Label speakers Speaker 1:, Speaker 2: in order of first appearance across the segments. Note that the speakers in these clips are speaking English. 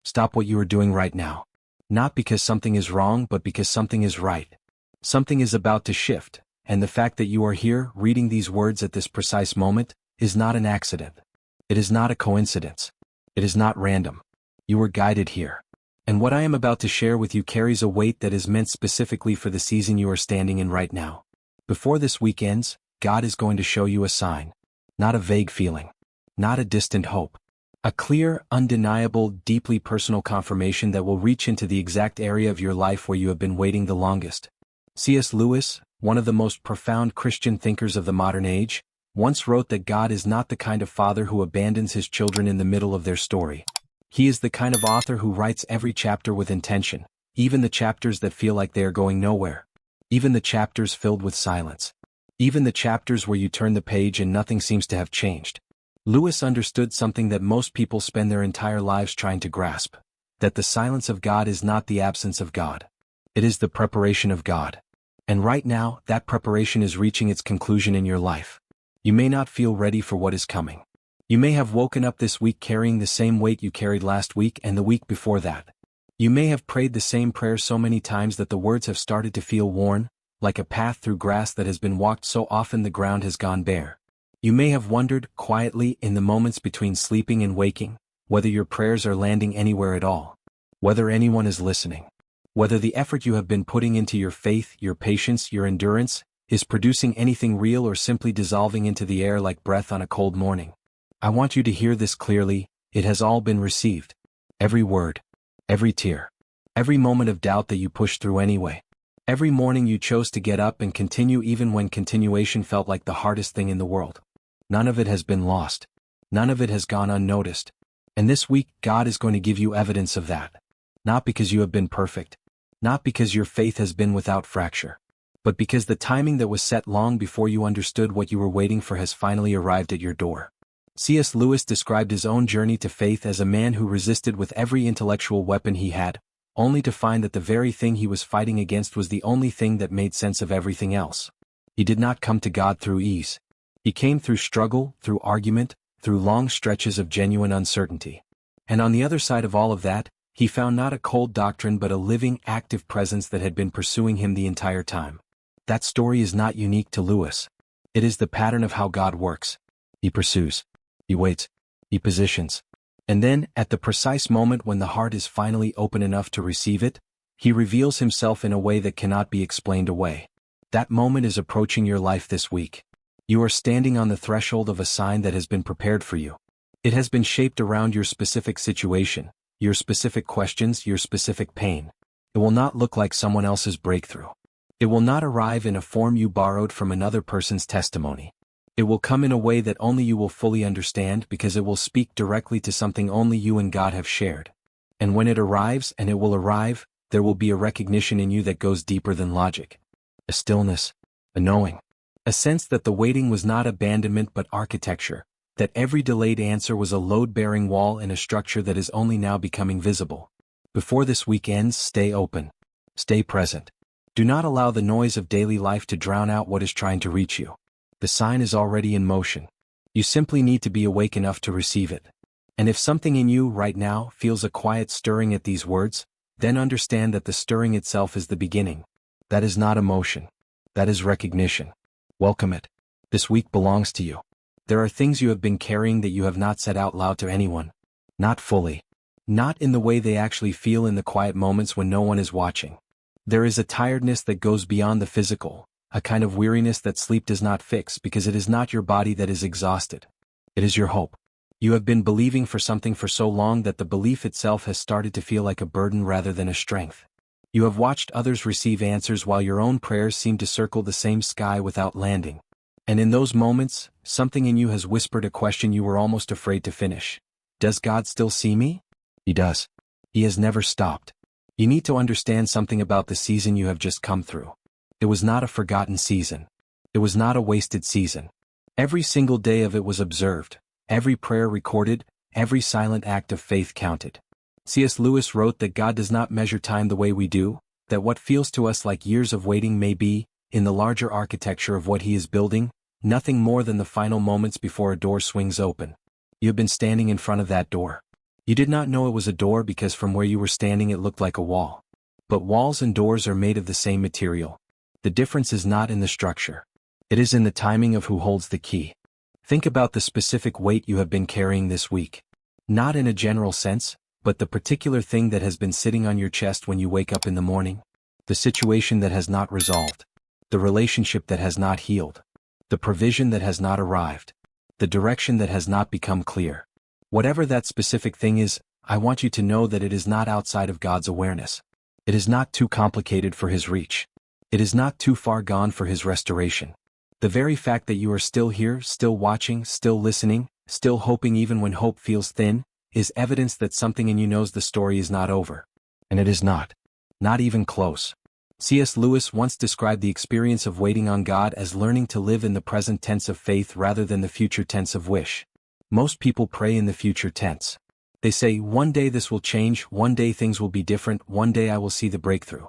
Speaker 1: Stop what you are doing right now. Not because something is wrong, but because something is right. Something is about to shift, and the fact that you are here, reading these words at this precise moment, is not an accident. It is not a coincidence. It is not random. You were guided here. And what I am about to share with you carries a weight that is meant specifically for the season you are standing in right now. Before this week ends, God is going to show you a sign. Not a vague feeling. Not a distant hope. A clear, undeniable, deeply personal confirmation that will reach into the exact area of your life where you have been waiting the longest. C.S. Lewis, one of the most profound Christian thinkers of the modern age, once wrote that God is not the kind of father who abandons his children in the middle of their story. He is the kind of author who writes every chapter with intention, even the chapters that feel like they are going nowhere. Even the chapters filled with silence. Even the chapters where you turn the page and nothing seems to have changed. Lewis understood something that most people spend their entire lives trying to grasp, that the silence of God is not the absence of God. It is the preparation of God. And right now, that preparation is reaching its conclusion in your life. You may not feel ready for what is coming. You may have woken up this week carrying the same weight you carried last week and the week before that. You may have prayed the same prayer so many times that the words have started to feel worn, like a path through grass that has been walked so often the ground has gone bare. You may have wondered, quietly, in the moments between sleeping and waking, whether your prayers are landing anywhere at all. Whether anyone is listening. Whether the effort you have been putting into your faith, your patience, your endurance, is producing anything real or simply dissolving into the air like breath on a cold morning. I want you to hear this clearly. It has all been received. Every word. Every tear. Every moment of doubt that you pushed through anyway. Every morning you chose to get up and continue even when continuation felt like the hardest thing in the world. None of it has been lost. None of it has gone unnoticed. And this week, God is going to give you evidence of that. Not because you have been perfect. Not because your faith has been without fracture. But because the timing that was set long before you understood what you were waiting for has finally arrived at your door. C.S. Lewis described his own journey to faith as a man who resisted with every intellectual weapon he had, only to find that the very thing he was fighting against was the only thing that made sense of everything else. He did not come to God through ease. He came through struggle, through argument, through long stretches of genuine uncertainty. And on the other side of all of that, he found not a cold doctrine but a living, active presence that had been pursuing him the entire time. That story is not unique to Lewis. It is the pattern of how God works. He pursues. He waits. He positions. And then, at the precise moment when the heart is finally open enough to receive it, he reveals himself in a way that cannot be explained away. That moment is approaching your life this week. You are standing on the threshold of a sign that has been prepared for you. It has been shaped around your specific situation, your specific questions, your specific pain. It will not look like someone else's breakthrough. It will not arrive in a form you borrowed from another person's testimony. It will come in a way that only you will fully understand because it will speak directly to something only you and God have shared. And when it arrives, and it will arrive, there will be a recognition in you that goes deeper than logic. A stillness, a knowing. A sense that the waiting was not abandonment but architecture, that every delayed answer was a load-bearing wall in a structure that is only now becoming visible. Before this week ends, stay open. Stay present. Do not allow the noise of daily life to drown out what is trying to reach you. The sign is already in motion. You simply need to be awake enough to receive it. And if something in you right now feels a quiet stirring at these words, then understand that the stirring itself is the beginning. That is not emotion. That is recognition. Welcome it. This week belongs to you. There are things you have been carrying that you have not said out loud to anyone. Not fully. Not in the way they actually feel in the quiet moments when no one is watching. There is a tiredness that goes beyond the physical, a kind of weariness that sleep does not fix because it is not your body that is exhausted. It is your hope. You have been believing for something for so long that the belief itself has started to feel like a burden rather than a strength. You have watched others receive answers while your own prayers seem to circle the same sky without landing. And in those moments, something in you has whispered a question you were almost afraid to finish. Does God still see me? He does. He has never stopped. You need to understand something about the season you have just come through. It was not a forgotten season. It was not a wasted season. Every single day of it was observed, every prayer recorded, every silent act of faith counted. C.S. Lewis wrote that God does not measure time the way we do, that what feels to us like years of waiting may be, in the larger architecture of what he is building, nothing more than the final moments before a door swings open. You have been standing in front of that door. You did not know it was a door because from where you were standing it looked like a wall. But walls and doors are made of the same material. The difference is not in the structure. It is in the timing of who holds the key. Think about the specific weight you have been carrying this week. Not in a general sense, but the particular thing that has been sitting on your chest when you wake up in the morning. The situation that has not resolved. The relationship that has not healed. The provision that has not arrived. The direction that has not become clear. Whatever that specific thing is, I want you to know that it is not outside of God's awareness. It is not too complicated for His reach. It is not too far gone for His restoration. The very fact that you are still here, still watching, still listening, still hoping even when hope feels thin, is evidence that something in you knows the story is not over. And it is not. Not even close. C.S. Lewis once described the experience of waiting on God as learning to live in the present tense of faith rather than the future tense of wish. Most people pray in the future tense. They say, one day this will change, one day things will be different, one day I will see the breakthrough.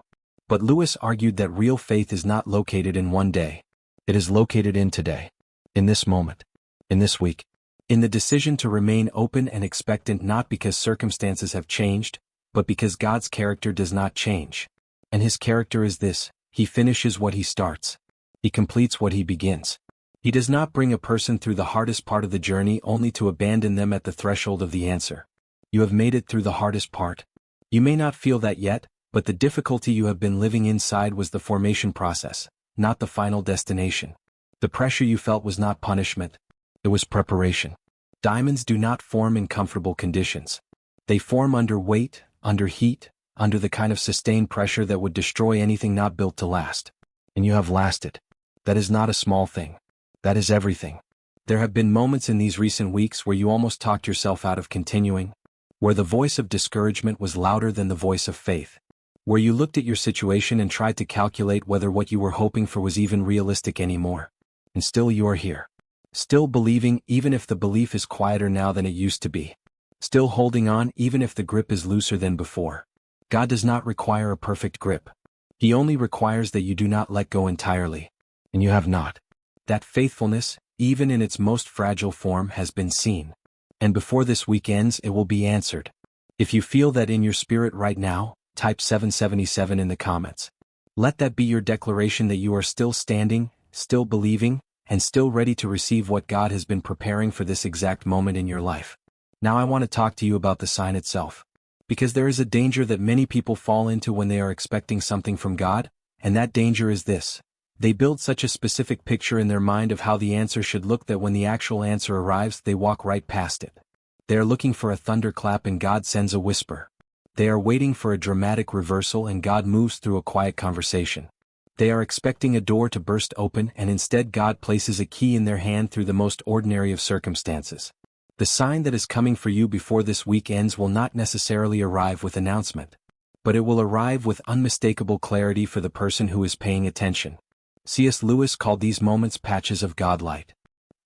Speaker 1: But Lewis argued that real faith is not located in one day. It is located in today. In this moment. In this week. In the decision to remain open and expectant not because circumstances have changed, but because God's character does not change. And His character is this: He finishes what He starts. He completes what He begins. He does not bring a person through the hardest part of the journey only to abandon them at the threshold of the answer. You have made it through the hardest part. You may not feel that yet, but the difficulty you have been living inside was the formation process, not the final destination. The pressure you felt was not punishment. It was preparation. Diamonds do not form in comfortable conditions. They form under weight, under heat, under the kind of sustained pressure that would destroy anything not built to last. And you have lasted. That is not a small thing. That is everything. There have been moments in these recent weeks where you almost talked yourself out of continuing, where the voice of discouragement was louder than the voice of faith, where you looked at your situation and tried to calculate whether what you were hoping for was even realistic anymore. And still you are here. Still believing even if the belief is quieter now than it used to be. Still holding on even if the grip is looser than before. God does not require a perfect grip. He only requires that you do not let go entirely. And you have not. That faithfulness, even in its most fragile form, has been seen. And before this week ends it will be answered. If you feel that in your spirit right now, type 777 in the comments. Let that be your declaration that you are still standing, still believing, and still ready to receive what God has been preparing for this exact moment in your life. Now I want to talk to you about the sign itself. Because there is a danger that many people fall into when they are expecting something from God, and that danger is this. They build such a specific picture in their mind of how the answer should look that when the actual answer arrives they walk right past it. They are looking for a thunderclap and God sends a whisper. They are waiting for a dramatic reversal and God moves through a quiet conversation. They are expecting a door to burst open and instead God places a key in their hand through the most ordinary of circumstances. The sign that is coming for you before this week ends will not necessarily arrive with announcement. But it will arrive with unmistakable clarity for the person who is paying attention. C.S. Lewis called these moments patches of Godlight.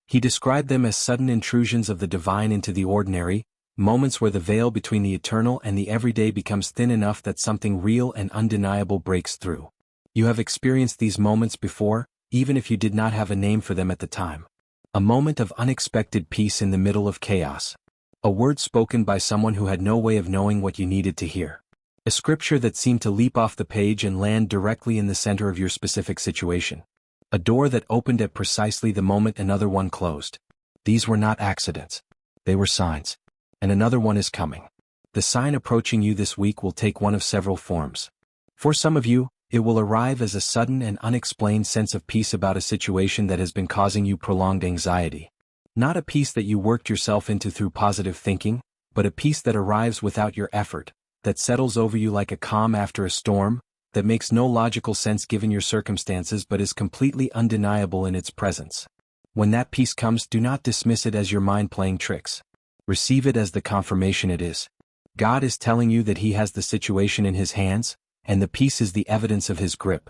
Speaker 1: He described them as sudden intrusions of the divine into the ordinary, moments where the veil between the eternal and the everyday becomes thin enough that something real and undeniable breaks through. You have experienced these moments before, even if you did not have a name for them at the time. A moment of unexpected peace in the middle of chaos. A word spoken by someone who had no way of knowing what you needed to hear. A scripture that seemed to leap off the page and land directly in the center of your specific situation. A door that opened at precisely the moment another one closed. These were not accidents. They were signs. And another one is coming. The sign approaching you this week will take one of several forms. For some of you, it will arrive as a sudden and unexplained sense of peace about a situation that has been causing you prolonged anxiety. Not a peace that you worked yourself into through positive thinking, but a peace that arrives without your effort, that settles over you like a calm after a storm, that makes no logical sense given your circumstances but is completely undeniable in its presence. When that peace comes, do not dismiss it as your mind playing tricks. Receive it as the confirmation it is. God is telling you that He has the situation in His hands, and the peace is the evidence of His grip.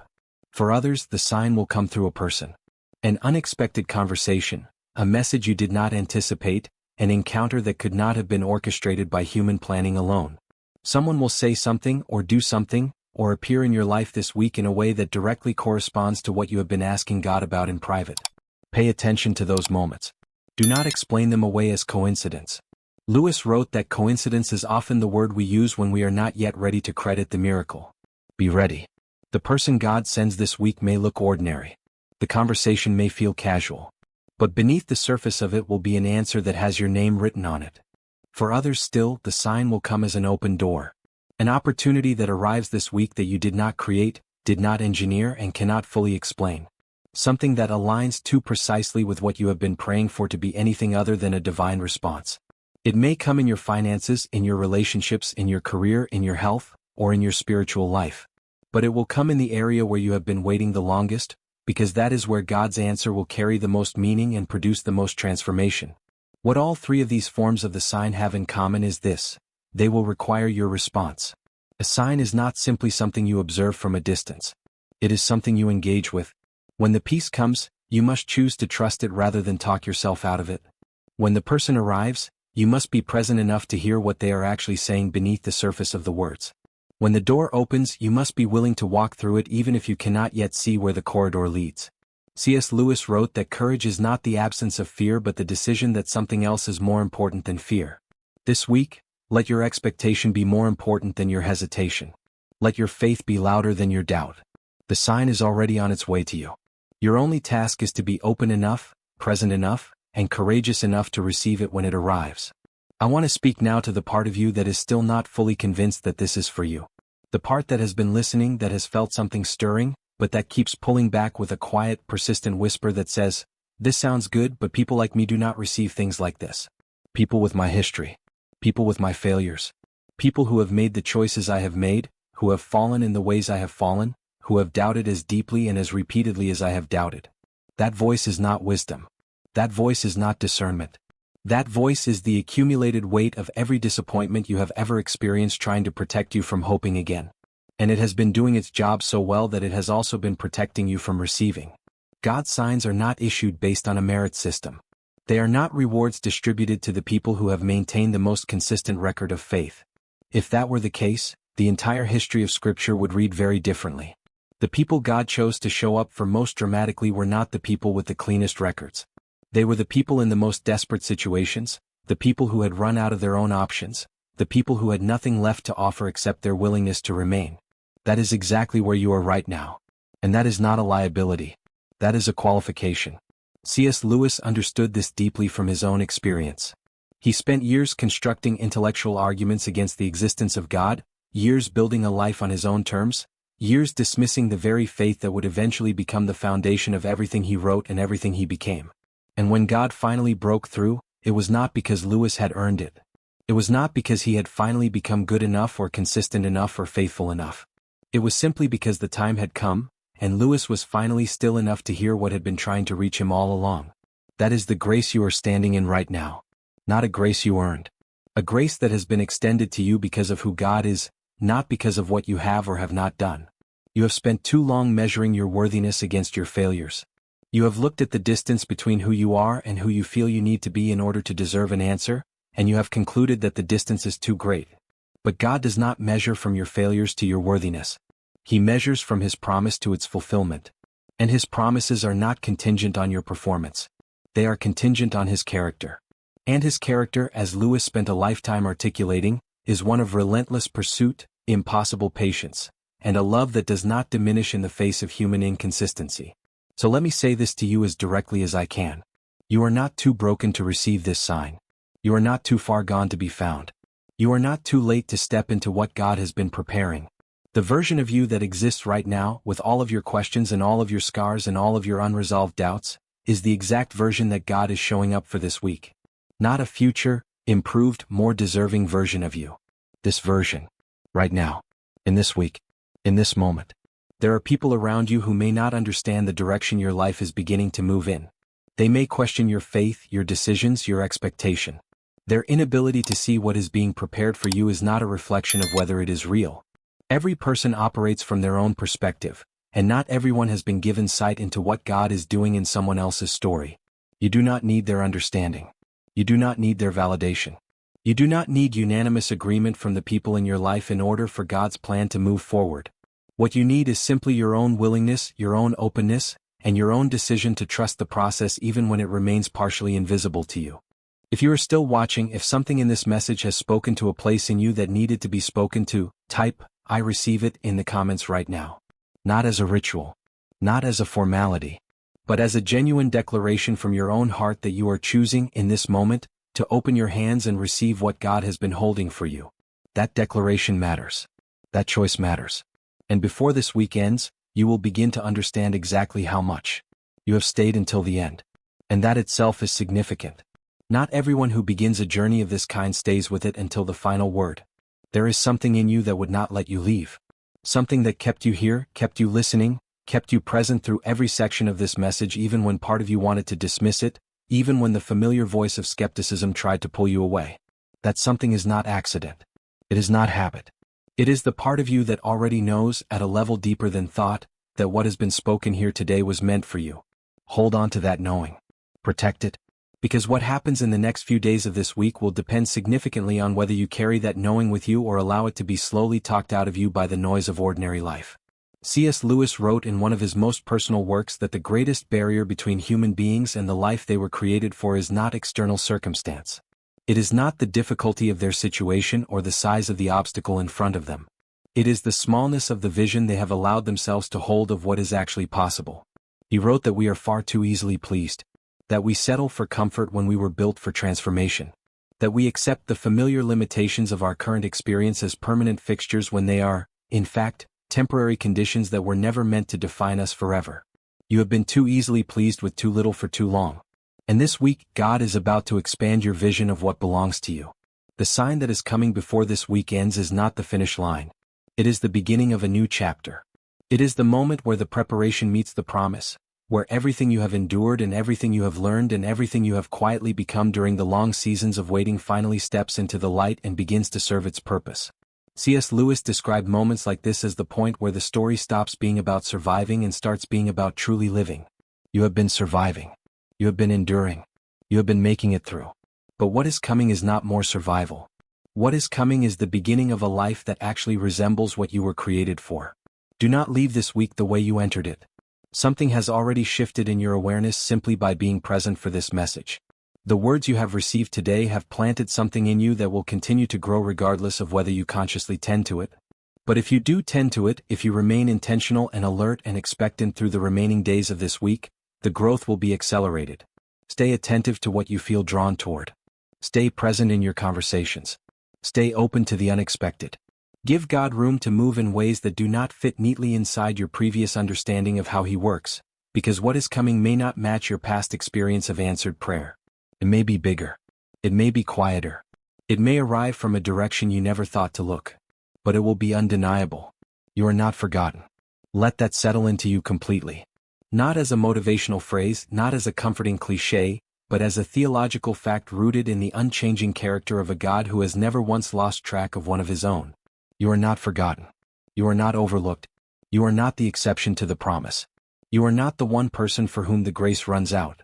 Speaker 1: For others, the sign will come through a person. An unexpected conversation, a message you did not anticipate, an encounter that could not have been orchestrated by human planning alone. Someone will say something or do something, or appear in your life this week in a way that directly corresponds to what you have been asking God about in private. Pay attention to those moments. Do not explain them away as coincidence. Lewis wrote that coincidence is often the word we use when we are not yet ready to credit the miracle. Be ready. The person God sends this week may look ordinary. The conversation may feel casual. But beneath the surface of it will be an answer that has your name written on it. For others still, the sign will come as an open door. An opportunity that arrives this week that you did not create, did not engineer, and cannot fully explain. Something that aligns too precisely with what you have been praying for to be anything other than a divine response. It may come in your finances, in your relationships, in your career, in your health, or in your spiritual life. But it will come in the area where you have been waiting the longest, because that is where God's answer will carry the most meaning and produce the most transformation. What all three of these forms of the sign have in common is this: they will require your response. A sign is not simply something you observe from a distance. It is something you engage with. When the peace comes, you must choose to trust it rather than talk yourself out of it. When the person arrives, you must be present enough to hear what they are actually saying beneath the surface of the words. When the door opens, you must be willing to walk through it even if you cannot yet see where the corridor leads. C.S. Lewis wrote that courage is not the absence of fear but the decision that something else is more important than fear. This week, let your expectation be more important than your hesitation. Let your faith be louder than your doubt. The sign is already on its way to you. Your only task is to be open enough, present enough, and courageous enough to receive it when it arrives. I want to speak now to the part of you that is still not fully convinced that this is for you. The part that has been listening, that has felt something stirring, but that keeps pulling back with a quiet, persistent whisper that says, "This sounds good, but people like me do not receive things like this. People with my history. People with my failures. People who have made the choices I have made, who have fallen in the ways I have fallen, who have doubted as deeply and as repeatedly as I have doubted." That voice is not wisdom. That voice is not discernment. That voice is the accumulated weight of every disappointment you have ever experienced trying to protect you from hoping again. And it has been doing its job so well that it has also been protecting you from receiving. God's signs are not issued based on a merit system. They are not rewards distributed to the people who have maintained the most consistent record of faith. If that were the case, the entire history of Scripture would read very differently. The people God chose to show up for most dramatically were not the people with the cleanest records. They were the people in the most desperate situations, the people who had run out of their own options, the people who had nothing left to offer except their willingness to remain. That is exactly where you are right now. And that is not a liability. That is a qualification. C.S. Lewis understood this deeply from his own experience. He spent years constructing intellectual arguments against the existence of God, years building a life on his own terms, years dismissing the very faith that would eventually become the foundation of everything he wrote and everything he became. And when God finally broke through, it was not because Lewis had earned it. It was not because he had finally become good enough or consistent enough or faithful enough. It was simply because the time had come, and Lewis was finally still enough to hear what had been trying to reach him all along. That is the grace you are standing in right now. Not a grace you earned. A grace that has been extended to you because of who God is, not because of what you have or have not done. You have spent too long measuring your worthiness against your failures. You have looked at the distance between who you are and who you feel you need to be in order to deserve an answer, and you have concluded that the distance is too great. But God does not measure from your failures to your worthiness. He measures from His promise to its fulfillment. And His promises are not contingent on your performance. They are contingent on His character. And His character, as Lewis spent a lifetime articulating, is one of relentless pursuit, impossible patience, and a love that does not diminish in the face of human inconsistency. So let me say this to you as directly as I can. You are not too broken to receive this sign. You are not too far gone to be found. You are not too late to step into what God has been preparing. The version of you that exists right now, with all of your questions and all of your scars and all of your unresolved doubts, is the exact version that God is showing up for this week. Not a future, improved, more deserving version of you. This version. Right now. In this week. In this moment. There are people around you who may not understand the direction your life is beginning to move in. They may question your faith, your decisions, your expectation. Their inability to see what is being prepared for you is not a reflection of whether it is real. Every person operates from their own perspective, and not everyone has been given sight into what God is doing in someone else's story. You do not need their understanding. You do not need their validation. You do not need unanimous agreement from the people in your life in order for God's plan to move forward. What you need is simply your own willingness, your own openness, and your own decision to trust the process even when it remains partially invisible to you. If you are still watching, if something in this message has spoken to a place in you that needed to be spoken to, type, "I receive it" in the comments right now. Not as a ritual, not as a formality, but as a genuine declaration from your own heart that you are choosing, in this moment, to open your hands and receive what God has been holding for you. That declaration matters. That choice matters. And before this week ends, you will begin to understand exactly how much you have stayed until the end. And that itself is significant. Not everyone who begins a journey of this kind stays with it until the final word. There is something in you that would not let you leave. Something that kept you here, kept you listening, kept you present through every section of this message, even when part of you wanted to dismiss it, even when the familiar voice of skepticism tried to pull you away. That something is not accident. It is not habit. It is the part of you that already knows, at a level deeper than thought, that what has been spoken here today was meant for you. Hold on to that knowing. Protect it. Because what happens in the next few days of this week will depend significantly on whether you carry that knowing with you or allow it to be slowly talked out of you by the noise of ordinary life. C.S. Lewis wrote in one of his most personal works that the greatest barrier between human beings and the life they were created for is not external circumstance. It is not the difficulty of their situation or the size of the obstacle in front of them. It is the smallness of the vision they have allowed themselves to hold of what is actually possible. He wrote that we are far too easily pleased, that we settle for comfort when we were built for transformation, that we accept the familiar limitations of our current experience as permanent fixtures when they are, in fact, temporary conditions that were never meant to define us forever. You have been too easily pleased with too little for too long. And this week, God is about to expand your vision of what belongs to you. The sign that is coming before this week ends is not the finish line. It is the beginning of a new chapter. It is the moment where the preparation meets the promise, where everything you have endured and everything you have learned and everything you have quietly become during the long seasons of waiting finally steps into the light and begins to serve its purpose. C.S. Lewis described moments like this as the point where the story stops being about surviving and starts being about truly living. You have been surviving. You have been enduring. You have been making it through. But what is coming is not more survival. What is coming is the beginning of a life that actually resembles what you were created for. Do not leave this week the way you entered it. Something has already shifted in your awareness simply by being present for this message. The words you have received today have planted something in you that will continue to grow regardless of whether you consciously tend to it. But if you do tend to it, if you remain intentional and alert and expectant through the remaining days of this week, the growth will be accelerated. Stay attentive to what you feel drawn toward. Stay present in your conversations. Stay open to the unexpected. Give God room to move in ways that do not fit neatly inside your previous understanding of how He works, because what is coming may not match your past experience of answered prayer. It may be bigger. It may be quieter. It may arrive from a direction you never thought to look. But it will be undeniable. You are not forgotten. Let that settle into you completely. Not as a motivational phrase, not as a comforting cliché, but as a theological fact rooted in the unchanging character of a God who has never once lost track of one of His own. You are not forgotten. You are not overlooked. You are not the exception to the promise. You are not the one person for whom the grace runs out.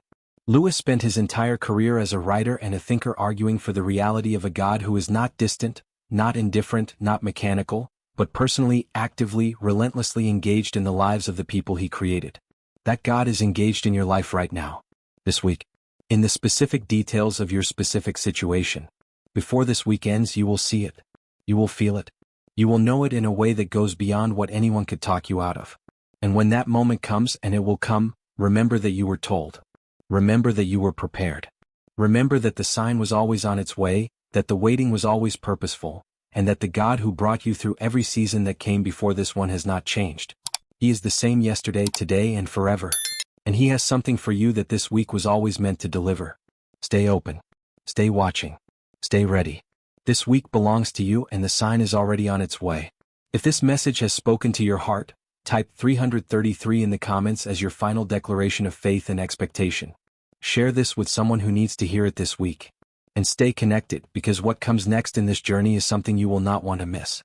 Speaker 1: Lewis spent his entire career as a writer and a thinker arguing for the reality of a God who is not distant, not indifferent, not mechanical, but personally, actively, relentlessly engaged in the lives of the people He created. That God is engaged in your life right now, this week, in the specific details of your specific situation. Before this week ends, you will see it. You will feel it. You will know it in a way that goes beyond what anyone could talk you out of. And when that moment comes, and it will come, remember that you were told. Remember that you were prepared. Remember that the sign was always on its way, that the waiting was always purposeful, and that the God who brought you through every season that came before this one has not changed. He is the same yesterday, today, and forever. And He has something for you that this week was always meant to deliver. Stay open. Stay watching. Stay ready. This week belongs to you and the sign is already on its way. If this message has spoken to your heart, type 333 in the comments as your final declaration of faith and expectation. Share this with someone who needs to hear it this week. And stay connected, because what comes next in this journey is something you will not want to miss.